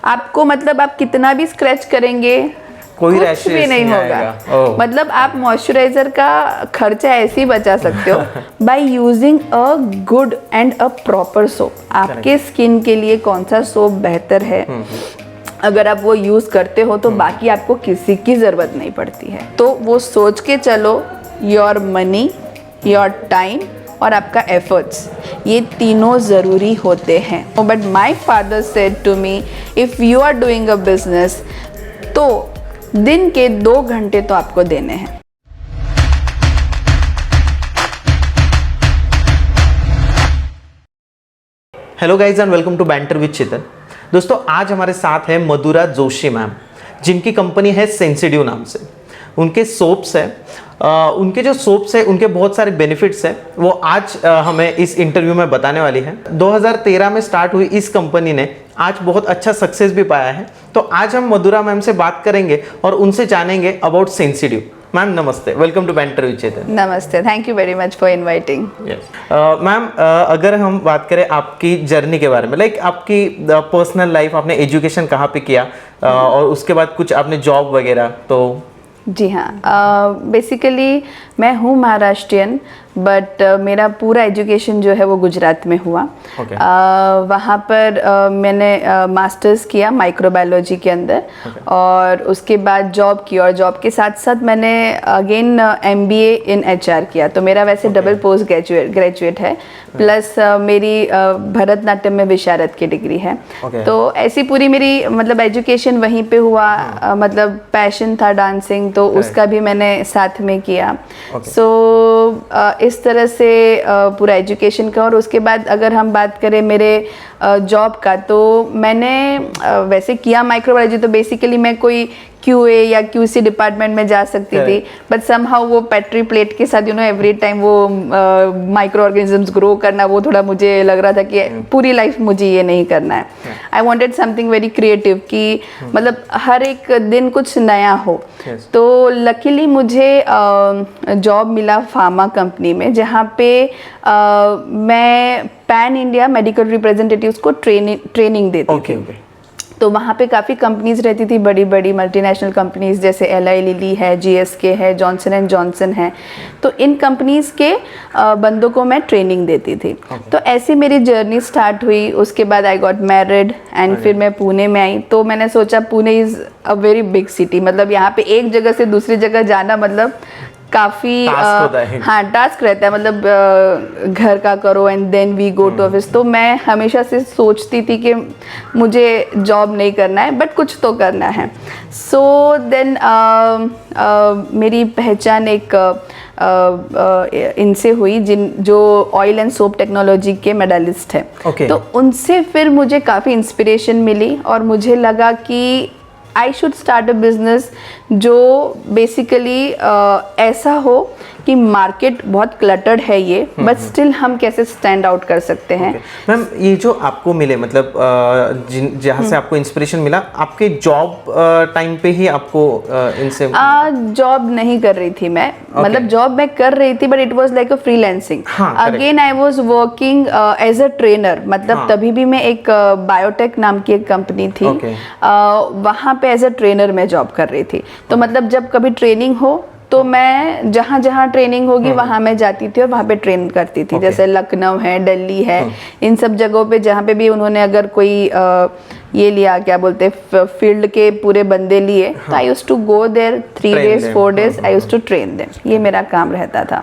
आपको मतलब आप कितना भी स्क्रैच करेंगे कोई कुछ रैशेस भी नहीं होगा। मतलब आप मॉइस्चराइजर का खर्चा ऐसे ही बचा सकते हो by using a good and a proper soap. आपके स्किन के लिए कौन सा सोप बेहतर है, अगर आप वो यूज़ करते हो तो बाकी आपको किसी की ज़रूरत नहीं पड़ती है। तो वो सोच के चलो, योर मनी, योर टाइम और आपका एफर्ट्स, ये तीनों ज़रूरी होते हैं। But my father said to me, if you are doing a business तो दिन के 2 घंटे तो आपको देने हैं। Hello guys and welcome to banter with Chetan. दोस्तों आज हमारे साथ है मधुरा जोशी मैम, जिनकी कंपनी है सेंसिटिव नाम से। उनके सोप्स है, उनके जो सोप्स है उनके बहुत सारे बेनिफिट्स हैं, वो आज हमें इस इंटरव्यू में बताने वाली है। 2013 में स्टार्ट हुई इस कंपनी ने आज बहुत अच्छा सक्सेस भी पाया है। तो आज हम मधुरा मैम से बात करेंगे और उनसे जानेंगे अबाउट सेंसिटिव। मैम नमस्ते, वेलकम टू बैंटर विद चेतन। नमस्ते, thank you very much for inviting. Ma'am अगर हम बात करें आपकी जर्नी के बारे में, लाइक आपकी पर्सनल लाइफ, आपने एजुकेशन कहाँ पे किया और उसके बाद कुछ आपने जॉब वगैरह, तो जी हाँ, बेसिकली मैं हूँ महाराष्ट्रियन, बट मेरा पूरा एजुकेशन जो है वो गुजरात में हुआ। Okay. वहाँ पर मैंने मास्टर्स किया माइक्रोबायोलॉजी के अंदर। और उसके बाद जॉब की, और जॉब के साथ साथ मैंने अगेन MBA इन HR किया। तो मेरा वैसे डबल पोस्ट ग्रेजुएट है, प्लस मेरी भरतनाट्यम में विशारद की डिग्री है। तो ऐसी पूरी मेरी मतलब एजुकेशन वहीं पे हुआ। मतलब पैशन था डांसिंग, तो उसका भी मैंने साथ में किया। सो इस तरह से पूरा एजुकेशन का। और उसके बाद अगर हम बात करें मेरे जॉब का, तो मैंने वैसे किया माइक्रोबायोलॉजी, तो बेसिकली मैं कोई QA या QC डिपार्टमेंट में जा सकती थी, बट समहाउ वो पेट्री प्लेट के साथ एवरी टाइम वो माइक्रो ऑर्गेनिजम्स ग्रो करना, वो थोड़ा मुझे लग रहा था कि पूरी लाइफ मुझे ये नहीं करना है। I wanted something very creative, कि मतलब हर एक दिन कुछ नया हो। तो लकीली मुझे जॉब मिला फार्मा कंपनी में, जहाँ पे मैं पैन इंडिया मेडिकल रिप्रेजेंटेटिव्स को ट्रेनिंग देती थी। तो वहाँ पे काफ़ी कंपनीज रहती थी, बड़ी बड़ी मल्टीनेशनल कंपनीज, जैसे Eli Lilly है, GSK है, जॉनसन एंड जॉनसन है। तो इन कंपनीज के बंदों को मैं ट्रेनिंग देती थी। तो ऐसी मेरी जर्नी स्टार्ट हुई। उसके बाद आई गॉट मैरिड एंड फिर मैं पुणे में आई। तो मैंने सोचा Pune is a very big city, मतलब यहाँ पे एक जगह से दूसरी जगह जाना मतलब काफ़ी हाँ टास्क रहता है। मतलब घर का करो and then we go to office. तो मैं हमेशा से सोचती थी कि मुझे जॉब नहीं करना है, बट कुछ तो करना है। सो देन मेरी पहचान एक इनसे हुई, जो ऑयल एंड सोप टेक्नोलॉजी के मेडलिस्ट है। तो उनसे फिर मुझे काफ़ी इंस्पिरेशन मिली, और मुझे लगा कि I should start a business जो बेसिकली ऐसा हो कि मार्केट बहुत क्लटर्ड है ये, बट स्टिल हम कैसे स्टैंड आउट कर सकते हैं। मैम ये जो आपको मिले, मतलब जहाँ से आपको इंस्पिरेशन मिला, आपके जॉब टाइम पे ही आपको इनसे जॉब नहीं कर रही थी मैं। मतलब जॉब मैं कर रही थी, but it was like a freelancing. Again I was working as a trainer. मतलब तभी भी मैं एक बायोटेक नाम की एक कंपनी थी, वहाँ पे एज अ ट्रेनर मैं जॉब कर रही थी। तो मतलब जब कभी ट्रेनिंग हो तो मैं जहाँ जहाँ ट्रेनिंग होगी वहाँ मैं जाती थी और वहाँ पे ट्रेन करती थी। जैसे लखनऊ है, दिल्ली है, इन सब जगहों पे जहाँ पे भी उन्होंने अगर कोई ये लिया, क्या बोलते हैं, फील्ड के पूरे बंदे लिए, तो I used to go there 3 days 4 days, I used to train them. ये मेरा काम रहता था।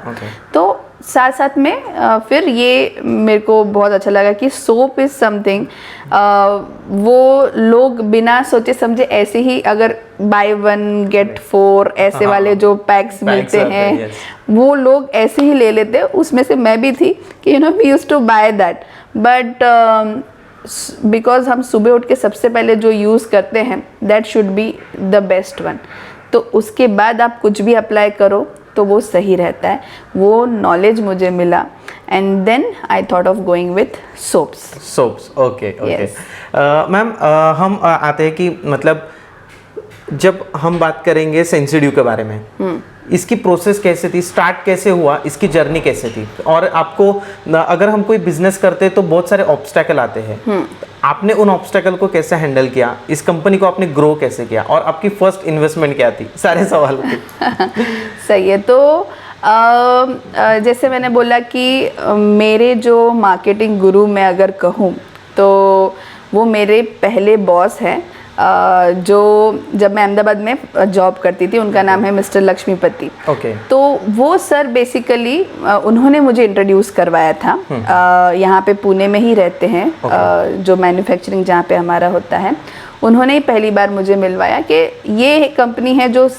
तो साथ साथ में फिर ये मेरे को बहुत अच्छा लगा कि सोप इज़ समथिंग, वो लोग बिना सोचे समझे ऐसे ही, अगर बाय 1 get 4 ऐसे वाले जो पैक्स मिलते हैं, वो लोग ऐसे ही ले लेते हैं। उसमें से मैं भी थी कि we used to buy that. But because हम सुबह उठ के सबसे पहले जो यूज़ करते हैं, that should be the best one. तो उसके बाद आप कुछ भी अप्लाई करो तो वो सही रहता है। वो नॉलेज मुझे मिला, and then I thought of going with soaps. Okay. Ma'am हम आते हैं कि मतलब जब हम बात करेंगे सेंसिटिव के बारे में, इसकी प्रोसेस कैसे थी, स्टार्ट कैसे हुआ, इसकी जर्नी कैसे थी? और आपको अगर हम कोई बिजनेस करते हैं तो बहुत सारे ऑब्स्टेकल आते हैं, आपने उन ऑब्स्टेकल को कैसे हैंडल किया, इस कंपनी को आपने ग्रो कैसे किया, और आपकी फर्स्ट इन्वेस्टमेंट क्या थी? सारे सवाल थे। सही है। तो जैसे मैंने बोला कि मेरे जो मार्केटिंग गुरु मैं अगर कहूँ तो वो मेरे पहले बॉस हैं, जो जब मैं अहमदाबाद में जॉब करती थी, उनका नाम है मिस्टर लक्ष्मीपति। ओके। तो वो सर बेसिकली उन्होंने मुझे इंट्रोड्यूस करवाया था। यहाँ पे पुणे में ही रहते हैं, जो मैन्युफैक्चरिंग जहाँ पे हमारा होता है, उन्होंने ही पहली बार मुझे मिलवाया कि ये कंपनी है जो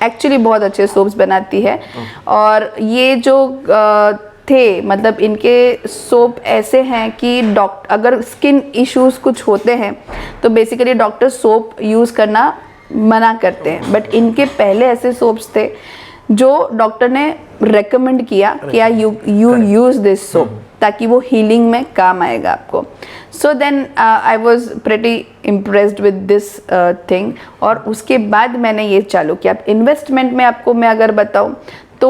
एक्चुअली बहुत अच्छे सोप्स बनाती है। और ये जो थे, मतलब इनके सोप ऐसे हैं कि अगर स्किन इश्यूज कुछ होते हैं तो बेसिकली डॉक्टर सोप यूज़ करना मना करते हैं, बट इनके पहले ऐसे सोप्स थे जो डॉक्टर ने रेकमेंड किया कि यू यूज़ दिस सोप, ताकि वो हीलिंग में काम आएगा आपको। So then I was pretty impressed with this thing. और उसके बाद मैंने ये चालू किया। इन्वेस्टमेंट में आपको मैं अगर बताऊँ तो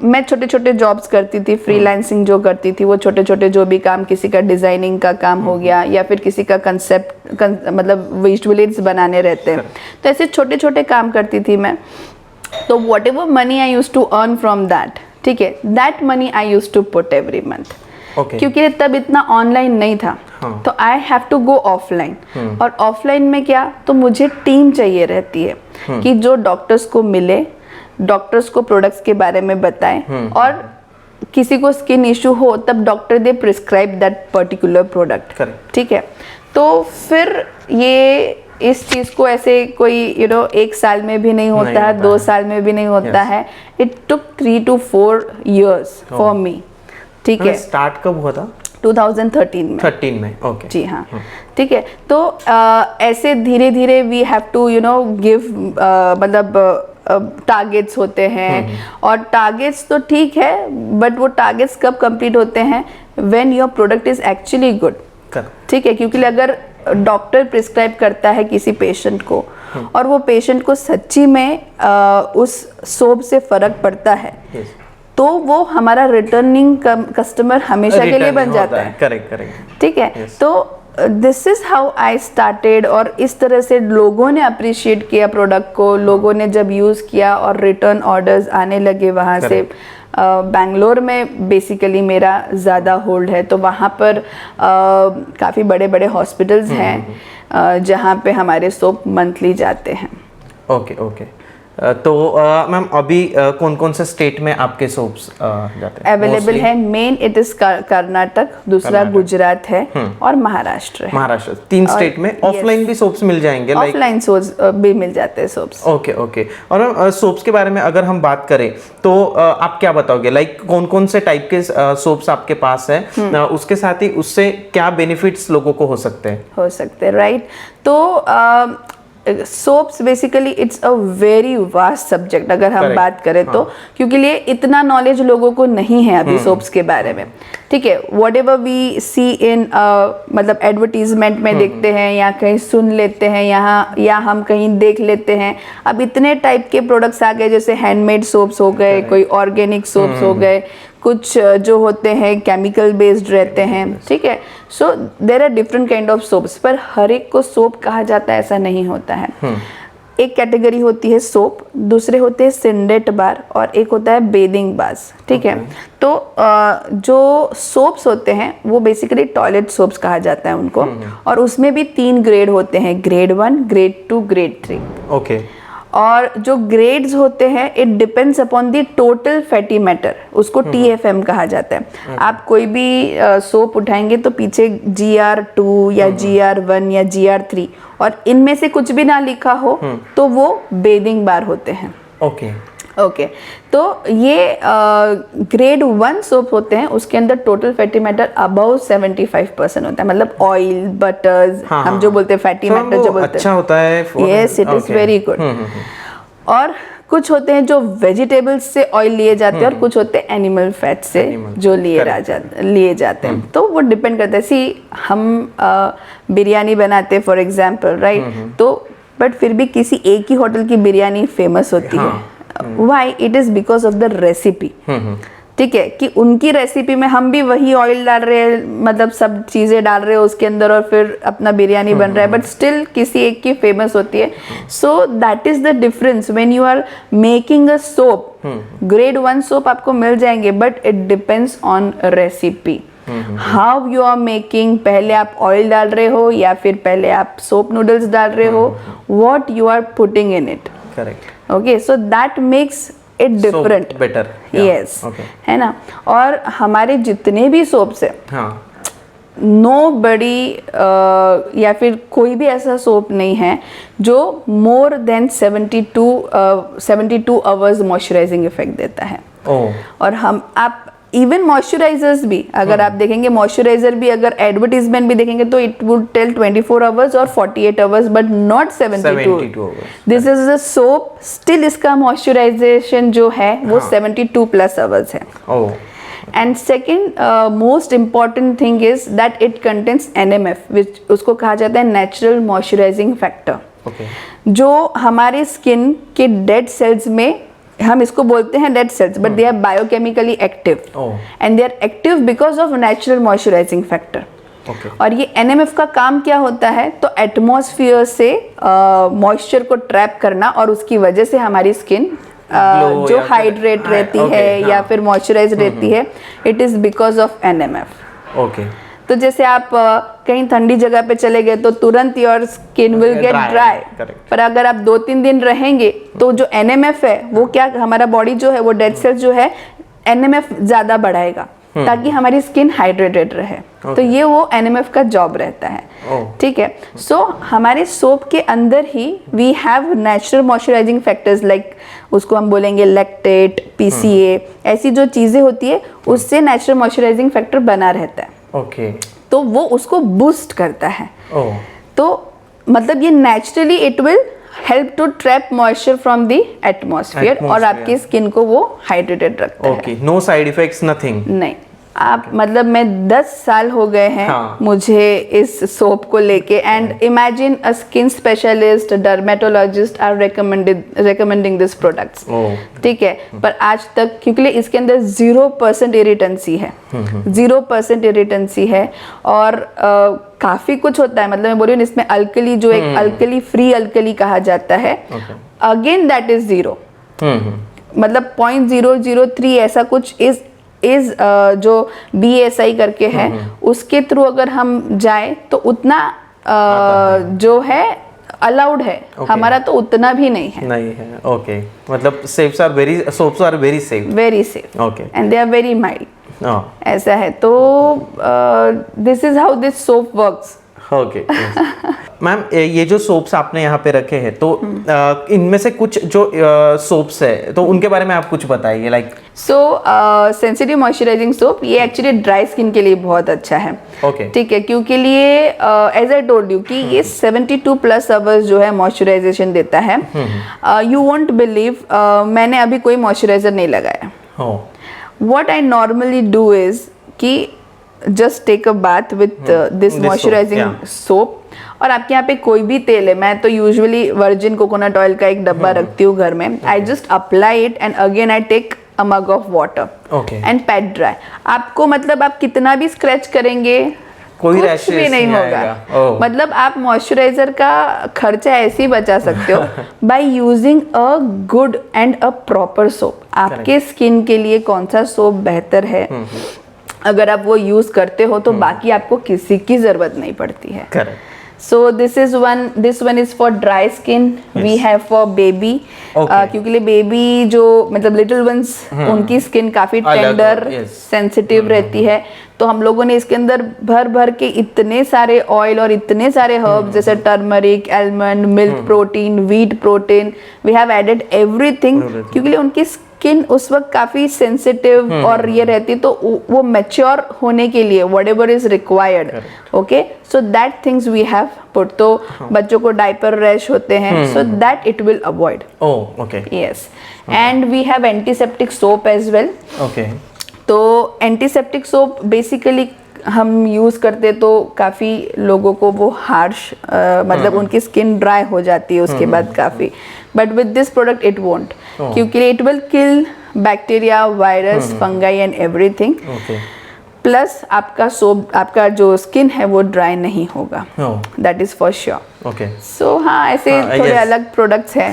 मैं छोटे छोटे जॉब्स करती थी, फ्रीलांसिंग जो करती थी, वो छोटे छोटे जो भी काम, किसी का डिज़ाइनिंग का काम हो गया या फिर किसी का कंसेप्ट मतलब विजुअल्स बनाने रहते हैं, तो ऐसे छोटे छोटे काम करती थी मैं। तो whatever money I use to earn from that, ठीक है, that money I use to put every month. क्योंकि तब इतना ऑनलाइन नहीं था, तो I have to go offline. और ऑफलाइन में क्या, तो मुझे टीम चाहिए रहती है कि जो डॉक्टर्स को मिले, डॉक्टर्स को प्रोडक्ट्स के बारे में बताएं, और किसी को स्किन इशू हो तब doctor they prescribe that particular product, ठीक है। तो फिर ये इस चीज़ को ऐसे कोई एक साल में भी नहीं होता है, 2 साल में भी नहीं होता है। It took 3 to 4 years for me, ठीक है। स्टार्ट कब हुआ था? 2013 में। 13 में, ओके। जी हाँ, ठीक है। तो ऐसे धीरे धीरे वी हैव टू गिव, मतलब टारगेट्स होते हैं, और टारगेट्स तो ठीक है, बट वो टारगेट्स कब कंप्लीट होते हैं, when your product is actually good, ठीक है। क्योंकि अगर डॉक्टर प्रिस्क्राइब करता है किसी पेशेंट को और वो पेशेंट को सच्ची में उस सोप से फर्क पड़ता है, तो वो हमारा रिटर्निंग कस्टमर हमेशा के लिए बन जाता है। करेक्ट, ठीक है। तो this is how I started, और इस तरह से लोगों ने अप्रिशिएट किया प्रोडक्ट को, लोगों ने जब यूज़ किया और रिटर्न ऑर्डर्स आने लगे वहाँ से। बैंगलोर में बेसिकली मेरा ज़्यादा होल्ड है, तो वहाँ पर काफ़ी बड़े बड़े हॉस्पिटल्स हैं जहाँ पे हमारे सोप मंथली जाते हैं। ओके। तो मैम अभी कौन कौन से स्टेट में आपके सोप्स जाते हैं? अवेलेबल है। मेन इट इज कर्नाटक, दूसरा गुजरात है, और महाराष्ट्र है। महाराष्ट्र, 3 स्टेट में। ऑफलाइन भी सोप्स मिल जाएंगे? ऑफलाइन सोप्स भी मिल जाते हैं सोप्स। ओके। और मैम सोप्स के बारे में अगर हम बात करें तो आप क्या बताओगे, लाइक कौन कौन से टाइप के सोप्स आपके पास है, उसके साथ ही उससे क्या बेनिफिट्स लोगों को हो सकते हैं? राइट। तो soaps basically it's a very vast subject अगर हम बात करें तो, क्योंकि लिए इतना नॉलेज लोगों को नहीं है अभी सोप्स के बारे में, ठीक है। वॉट एवर वी सी इन मतलब एडवर्टीजमेंट में देखते हैं, या कहीं सुन लेते हैं, यहाँ या हम कहीं देख लेते हैं। अब इतने टाइप के प्रोडक्ट्स आ गए, जैसे हैंडमेड सोप्स हो गए, कोई ऑर्गेनिक सोप्स हो गए, कुछ जो होते हैं केमिकल बेस्ड रहते हैं, ठीक है। So there are different kind of soaps, पर हर एक को सोप कहा जाता है ऐसा नहीं होता है। एक कैटेगरी होती है सोप, दूसरे होते हैं सिंडेट बार, और एक होता है बेदिंग बार्स, ठीक है। तो जो सोप्स होते हैं वो बेसिकली टॉयलेट सोप्स कहा जाता है उनको, और उसमें भी 3 ग्रेड होते हैं, ग्रेड 1, ग्रेड 2, ग्रेड 3। ओके। और जो ग्रेड्स होते हैं it depends upon the total fatty matter, उसको TFM कहा जाता है। आप कोई भी सोप उठाएंगे तो पीछे GR2 या GR1 या GR3, और इनमें से कुछ भी ना लिखा हो तो वो बेदिंग बार होते हैं। ओके। तो ये ग्रेड 1 सोप होते हैं, उसके अंदर टोटल फैटी मैटर अबव 75% होता है, मतलब ऑयल, बटर्स, हम जो बोलते हैं फैटी मैटर जो बोलते हैं, अच्छा होता है। Yes, it is very good. और कुछ होते हैं जो वेजिटेबल्स से ऑयल लिए जाते हैं, और कुछ होते हैं एनिमल फैट से जो लिए जाते हैं। तो वो डिपेंड करता है। सी हम बिरयानी बनाते हैं फॉर एग्जाम्पल, राइट, तो बट फिर भी किसी एक ही होटल की बिरयानी फेमस होती है, why? It is because of the recipe. ठीक है, कि उनकी रेसिपी में हम भी वही ऑयल डाल रहे हैं, मतलब सब चीज़ें डाल रहे हैं उसके अंदर और फिर अपना बिरयानी बन रहा है, बट स्टिल किसी एक की फेमस होती है। So that is the difference when you are making a soap. Grade 1 soap आपको मिल जाएंगे, but it depends on recipe, how you are making. पहले आप ऑयल डाल रहे हो या फिर पहले आप सोप नूडल्स डाल रहे हो, what you are putting in it. Correct. Okay, so that makes it different, better. Yes, है ना। और हमारे जितने भी सोप्स है, नो बडी या फिर कोई भी ऐसा सोप नहीं है जो more than 72 hours moisturising effect देता है। और हम आप इवन मॉइस्चराइजर्स भी अगर आप देखेंगे, मॉइस्चराइजर भी अगर एडवर्टीजमेंट भी देखेंगे तो इट वुड टेल 24 आवर्स और 48 hours, but not 72 this is the soap. Still इसका मॉइस्चराइजेशन जो है वो 72 प्लस आवर्स है। And second most important thing is that it contains NMF, विच उसको कहा जाता है नेचुरल मॉइस्चराइजिंग फैक्टर, जो हमारे स्किन के डेड सेल्स में, हम इसको बोलते हैं dead cells, but they are biochemically active and they are active because of natural moisturising factor. और ये NMF का काम क्या होता है? तो एटमॉस्फेयर से मॉइस्चर को ट्रैप करना और उसकी वजह से हमारी स्किन जो हाइड्रेट रहती है या फिर मॉइस्चराइज रहती है, it is because of NMF। Okay. तो जैसे आप कहीं ठंडी जगह पे चले गए तो तुरंत your skin will get dry, पर अगर आप 2-3 दिन रहेंगे तो जो NMF है वो क्या, हमारा बॉडी जो है वो डेड सेल जो है NMF ज्यादा बढ़ाएगा ताकि हमारी स्किन हाइड्रेटेड रहे। तो ये वो NMF का जॉब रहता है। ठीक है, सो हमारे सोप के अंदर ही we have natural moisturising factors, like उसको हम बोलेंगे लैक्टेट, PCA, ऐसी जो चीजें होती है उससे नेचुरल मॉइस्चराइजिंग फैक्टर बना रहता है। तो वो उसको बूस्ट करता है। तो मतलब ये naturally it will help to trap moisture from the atmosphere और आपकी स्किन को वो हाइड्रेटेड रखता है। No side effects, nothing. नहीं, आप मतलब मैं 10 साल हो गए हैं मुझे इस सोप को लेके, and imagine a skin specialist, dermatologist are recommending this products. ठीक है, पर आज तक क्योंकि इसके अंदर 0% इरिटेंसी है, 0% इरिटेंसी है, और काफी कुछ होता है। मतलब मैं बोल रही हूँ इसमें अल्कली, जो एक अल्कली फ्री अल्कली कहा जाता है, अगेन दैट इज 0, मतलब 0.003 ऐसा कुछ इज जो BSI करके है, उसके थ्रू अगर हम जाए तो उतना जो है अलाउड है। हमारा तो उतना भी नहीं है। ओके, मतलब soaps are very safe. Okay, and they are very mild. ऐसा है। तो this is how this soap works. Okay ma'am, ये जो सोप्स आपने यहाँ पे रखे हैं, तो इनमें से कुछ जो सोप्स है तो उनके बारे में आप कुछ बताइए। लाइक सेंसिटिव मॉइस्चराइजिंग सोप, ये एक्चुअली ड्राई स्किन के लिए बहुत अच्छा है। ठीक है, क्योंकि लिए एज आई टोल्ड यू कि ये 72 प्लस आवर्स जो है मॉइस्चराइजेशन देता है। यू वोंट बिलीव, मैंने अभी कोई मॉइस्चराइजर नहीं लगाया। What I normally do is कि just take a bath with this moisturising soap, और आपके यहाँ पे कोई भी तेल है, मैं तो यूजुअली वर्जिन कोकोनट ऑयल का एक डब्बा रखती हूँ घर में। I just apply it and again I take a mug of water and pat dry. आपको मतलब आप कितना भी स्क्रैच करेंगे कोई कुछ भी नहीं होगा। मतलब आप मॉइस्चराइजर का खर्चा ऐसे ही बचा सकते हो by using a good and a proper soap. आपके स्किन के लिए कौन सा सोप बेहतर है, अगर आप वो यूज करते हो तो बाकी आपको किसी की जरूरत नहीं पड़ती है। So this one is for dry skin. Yes. We have for baby. क्योंकि बेबी जो मतलब लिटिल वंस उनकी स्किन काफी टेंडर, सेंसिटिव रहती है, तो हम लोगों ने इसके अंदर भर के इतने सारे ऑयल और इतने सारे हर्ब्स जैसे turmeric, almond, milk protein, wheat protein, we have added everything, क्योंकि उनकी स्किन उस वक्त काफी सेंसिटिव और ये रहती है, तो वो मैच्योर होने के लिए whatever is required, okay, so that things we have put। तो बच्चों को डायपर रैश होते हैं, so that it will avoid। okay, yes, and we have antiseptic soap as well। okay, तो एंटीसेप्टिक सोप बेसिकली हम यूज़ करते तो काफ़ी लोगों को वो हार्श मतलब उनकी स्किन ड्राई हो जाती है उसके बाद काफ़ी, but with this product it won't, क्योंकि it will kill bacteria, virus, fungi and everything, plus आपका सोप, आपका जो स्किन है वो ड्राई नहीं होगा, that is for sure. Okay, so हाँ, ऐसे थोड़े अलग प्रोडक्ट्स हैं।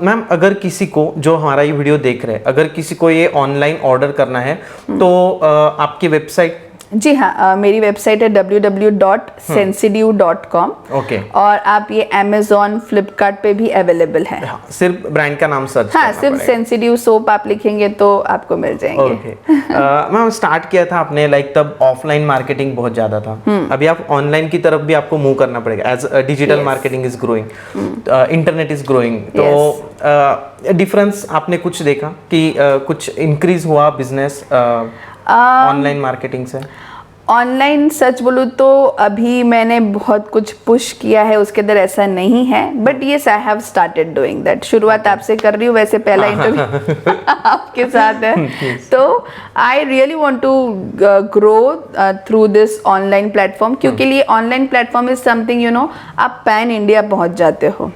मैम अगर किसी को, जो हमारा ये वीडियो देख रहे हैं, अगर किसी को ये ऑनलाइन ऑर्डर करना है तो आपकी वेबसाइट? जी हाँ, मेरी वेबसाइट है www.sensidew.com। ओके, और आप ये अमेजोन, फ्लिपकार्ट पे भी अवेलेबल है। हाँ, सिर्फ ब्रांड का नाम सर्च हाँ, सिर्फ सेंसिडिव सोप आप लिखेंगे तो आपको मिल जाएंगे। ओके। मैम स्टार्ट किया था आपने लाइक तब ऑफलाइन मार्केटिंग बहुत ज्यादा था, अभी आप ऑनलाइन की तरफ भी आपको मूव करना पड़ेगा as digital marketing is growing, internet is growing, तो डिफरेंस आपने कुछ देखा कि कुछ इंक्रीज हुआ बिजनेस ऑनलाइन मार्केटिंग से? ऑनलाइन सच बोलूँ तो अभी मैंने बहुत कुछ पुश किया है उसके अंदर, ऐसा नहीं है, but yes I have started doing that. शुरुआत आपसे कर रही हूँ, वैसे पहला इंटरव्यू आपके साथ है, तो I really want to grow through this online platform, क्योंकि लिए online platform is something, you know, आप पैन इंडिया पहुँच जाते हो,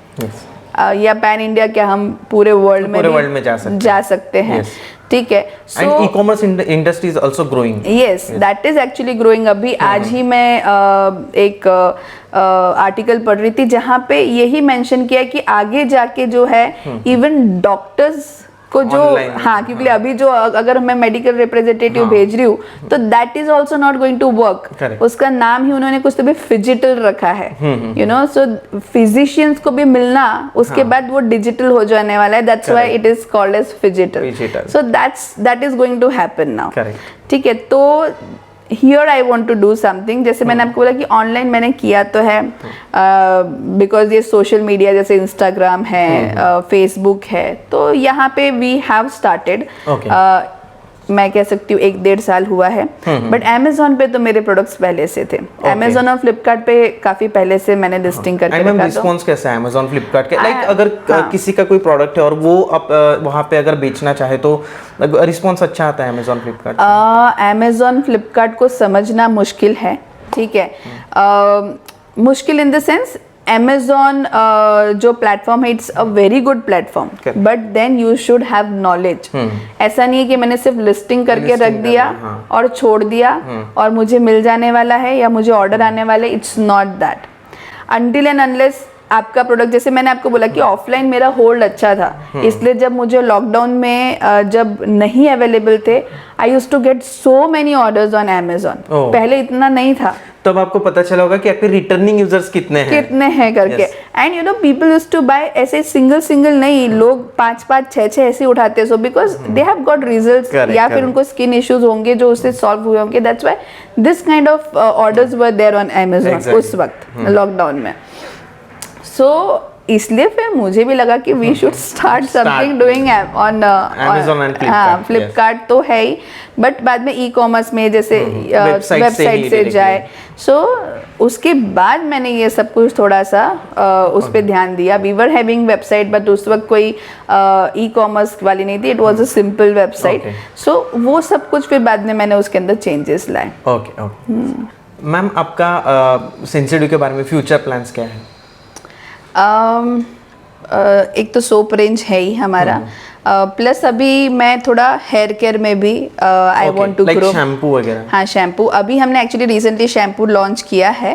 या पैन इंडिया क्या, हम पूरे वर्ल्ड में जा सकते हैं, ठीक है। So e-commerce industry is also growing. Yes, that is actually growing. अभी आज ही मैं एक आर्टिकल पढ़ रही थी जहाँ पे यही मेंशन किया कि आगे जाके जो है इवन डॉक्टर्स को जो हाँ, क्योंकि अभी जो अगर मैं मेडिकल रिप्रेजेंटेटिव भेज रही हूँ तो that is also not going to work. उसका नाम ही उन्होंने कुछ तो भी फिजिटल रखा है, यू नो, सो फिजिशियंस को भी मिलना उसके बाद वो डिजिटल हो जाने वाला है, that's why it is called as phygital. So that is going to happen now, ठीक है। तो here I want to do something, जैसे मैंने आपको बोला कि ऑनलाइन मैंने किया तो है बिकॉज ये सोशल मीडिया जैसे इंस्टाग्राम है, फेसबुक है, तो यहाँ पे वी हैव स्टार्टेड, मैं कह सकती हूँ 1-1.5 साल हुआ है, बट अमेजोन पे तो मेरे प्रोडक्ट्स पहले से थे। अमेजोन और फ्लिपकार्ट पे काफी पहले से मैंने लिस्टिंग करके रखा था। रिस्पांस कैसा है अमेजोन, फ्लिपकार्ट के? लाइक अगर किसी का कोई प्रोडक्ट है और वो आप वहाँ पे अगर बेचना चाहे तो रिस्पांस अच्छा आता है अमेजोन, फ्लिपकार्ट? अमेजोन, फ्लिपकार्ट को समझना मुश्किल है, ठीक है। मुश्किल इन द सेंस, Amazon जो प्लेटफॉर्म है it's a very good platform, but then you should have knowledge. ऐसा नहीं है कि मैंने सिर्फ लिस्टिंग करके रख दिया और छोड़ दिया और मुझे मिल जाने वाला है या मुझे ऑर्डर आने वाले, it's not that. Until and unless आपका प्रोडक्ट, जैसे मैंने आपको बोला कि ऑफलाइन मेरा होल्ड अच्छा था, इसलिए जब मुझे लॉकडाउन में जब नहीं अवेलेबल थे, I used to get so many orders on Amazon. पहले इतना नहीं था, तब आपको पता चला होगा कि आपके रिटर्निंग यूजर्स कितने हैं करके। And you know people used to buy ऐसे सिंगल नहीं, लोग 5-5, 6-6 ऐसे उठाते हैं, so because they have got results, या फिर उनको स्किन इश्यूज होंगे जो उससे सॉल्व हुए होंगे, that's why this kind of orders were there on Amazon उस वक्त लॉकडाउन में। सो इसलिए फिर मुझे भी लगा कि we should start something doing on Amazon and Flipkart. Flipkart तो है ही, बट बाद में ई कॉमर्स में जैसे वेबसाइट से जाए, सो उसके बाद मैंने ये सब कुछ थोड़ा सा उस पर ध्यान दिया। We were having website, but उस वक्त कोई ई कॉमर्स वाली नहीं थी, it was a simple website. So वो सब कुछ फिर बाद में मैंने उसके अंदर चेंजेस लाए। Okay okay. मैम आपका सेंसिडिव के बारे में फ्यूचर प्लान्स क्या है? एक तो सोप रेंज है ही हमारा, प्लस अभी मैं थोड़ा हेयर केयर में भी I want to grow. Shampoo वगैरह? हाँ, शैम्पू अभी हमने एक्चुअली रिसेंटली शैम्पू लॉन्च किया है।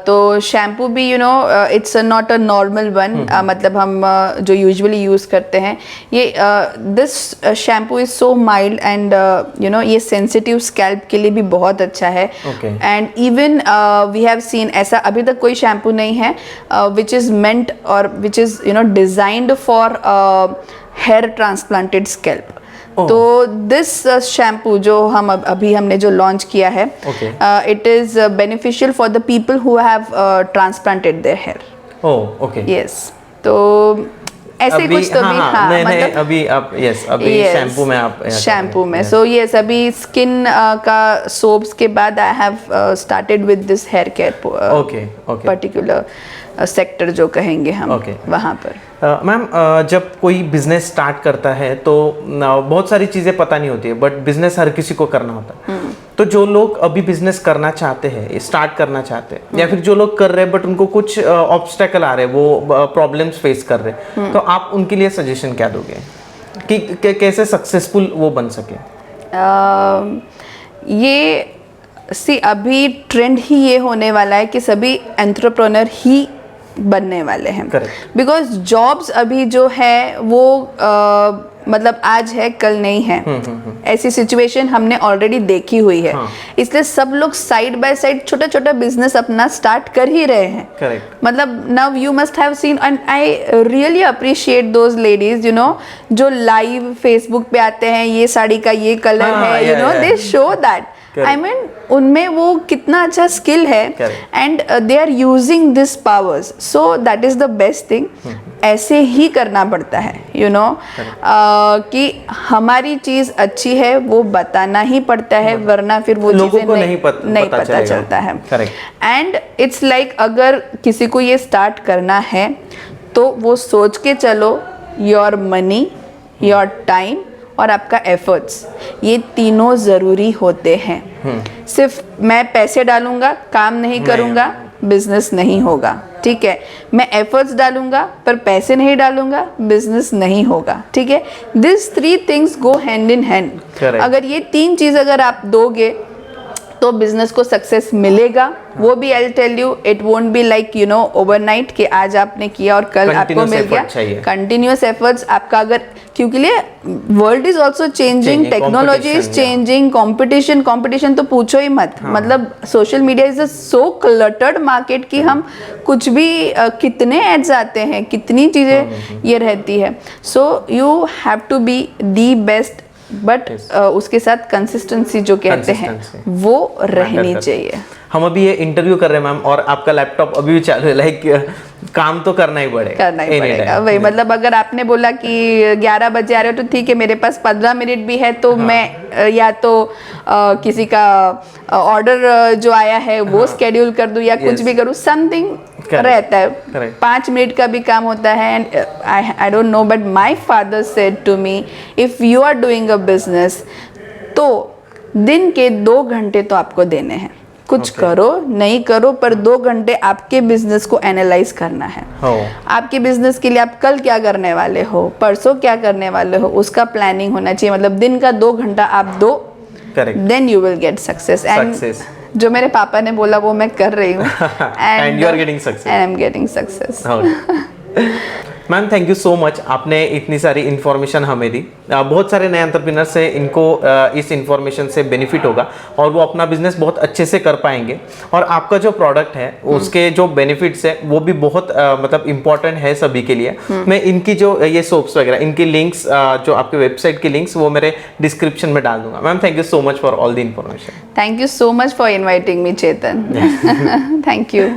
तो शैम्पू भी you know it's not a normal one, मतलब हम जो यूजुअली यूज़ करते हैं, ये this shampoo is so mild and you know ये सेंसिटिव स्कैल्प के लिए भी बहुत अच्छा है। And even we have seen, ऐसा अभी तक कोई शैम्पू नहीं है विच इज़ मेंट और which is you know designed for hair transplanted scalp. तो दिस शैम्पू जो हम अभी हमने जो लॉन्च किया है, it is beneficial for the people who have transplanted their hair. Oh okay, yes. तो ऐसे कुछ तो भी हाँ, मतलब अभी आप अभी शैम्पू में आप शैम्पू में सो यस अभी स्किन का सोप्स के बाद I have started with this hair care particular sector जो कहेंगे हम वहाँ पर। मैम जब कोई बिजनेस स्टार्ट करता है तो बहुत सारी चीज़ें पता नहीं होती है, बट बिजनेस हर किसी को करना होता है। तो तो जो लोग अभी बिजनेस करना चाहते हैं, स्टार्ट करना चाहते हैं, या फिर जो लोग कर रहे हैं बट उनको कुछ ऑब्स्टेकल आ रहे हैं, वो प्रॉब्लम्स फेस कर रहे हैं, तो आप उनके लिए सजेशन क्या दोगे कि कैसे सक्सेसफुल वो बन सके? ये अभी ट्रेंड ही ये होने वाला है कि सभी एंटरप्रेन्योर ही बनने वाले हैं, बिकॉज जॉब्स अभी जो है वो मतलब आज है कल नहीं है, ऐसी सिचुएशन हमने ऑलरेडी देखी हुई है। इसलिए सब लोग साइड बाय साइड छोटा छोटा बिजनेस अपना स्टार्ट कर ही रहे हैं। मतलब now you must have seen, and I really appreciate those ladies you know जो लाइव फेसबुक पे आते हैं, ये साड़ी का ये कलर है, you know they show that. I mean उनमें वो कितना अच्छा स्किल है, and they are using this powers, so that is the best thing. ऐसे ही करना पड़ता है, यू नो कि हमारी चीज अच्छी है वो बताना ही पड़ता है, वरना फिर वो चीजें नहीं पता चलता है। एंड इट्स लाइक अगर किसी को ये स्टार्ट करना है तो वो सोच के चलो, योर मनी, योर टाइम और आपका एफर्ट्स, ये तीनों ज़रूरी होते हैं। सिर्फ मैं पैसे डालूंगा, काम नहीं करूंगा, बिजनेस नहीं होगा। ठीक है, मैं एफर्ट्स डालूंगा पर पैसे नहीं डालूंगा, बिजनेस नहीं होगा। ठीक है, this 3 things go hand in hand. अगर ये 3 चीज़ अगर आप दोगे तो बिजनेस को सक्सेस मिलेगा। वो भी I tell you, it won't be like you know overnight कि आज आपने किया और कल आपको मिल गया। कंटिन्यूअस एफर्ट्स आपका, अगर क्योंकि world is also changing, technology is changing, competition तो पूछो ही मत। मतलब social media is a so cluttered market कि हम कुछ भी कितने एड्स आते हैं, कितनी चीज़ें ये रहती है। So you have to be the best, but उसके साथ कंसिस्टेंसी जो कहते हैं वो रहनी चाहिए। हम अभी ये इंटरव्यू कर रहे हैं मैम, और आपका लैपटॉप अभी भी चालू है, लाइक काम तो करना ही पड़ेगा। वही मतलब अगर आपने बोला कि 11 बजे आ रहे हो तो ठीक है, मेरे पास 15 मिनट भी है तो मैं या तो किसी का ऑर्डर जो आया है वो स्केड्यूल कर दूं या कुछ भी करूं, समथिंग रहता है। 5 मिनट का भी काम होता है। And I don't know, but my father said to me, if you are doing a business तो दिन के 2 घंटे तो आपको देने हैं। कुछ करो नहीं करो, पर 2 घंटे आपके बिजनेस को एनालाइज करना है। आपके बिजनेस के लिए आप कल क्या करने वाले हो, परसों क्या करने वाले हो, उसका प्लानिंग होना चाहिए। मतलब दिन का 2 घंटा आप दो, then you will get success. And जो मेरे पापा ने बोला वो मैं कर रही हूँ, and you are getting success, and I am getting success. Ma'am thank you so much, आपने इतनी सारी इन्फॉर्मेशन हमें दी। बहुत सारे नए एंटरप्रेन्योर्स से इनको इस इन्फॉर्मेशन से बेनिफिट होगा और वो अपना बिजनेस बहुत अच्छे से कर पाएंगे। और आपका जो प्रोडक्ट है उसके जो बेनिफिट्स है वो भी बहुत मतलब इम्पोर्टेंट है सभी के लिए। मैं इनकी जो ये सोप्स वगैरह, इनकी लिंक्स जो आपके वेबसाइट की लिंक्स वो मेरे डिस्क्रिप्शन में डाल दूंगा। Ma'am thank you so much for all the information. Thank you so much for inviting me Chetan. Thank you.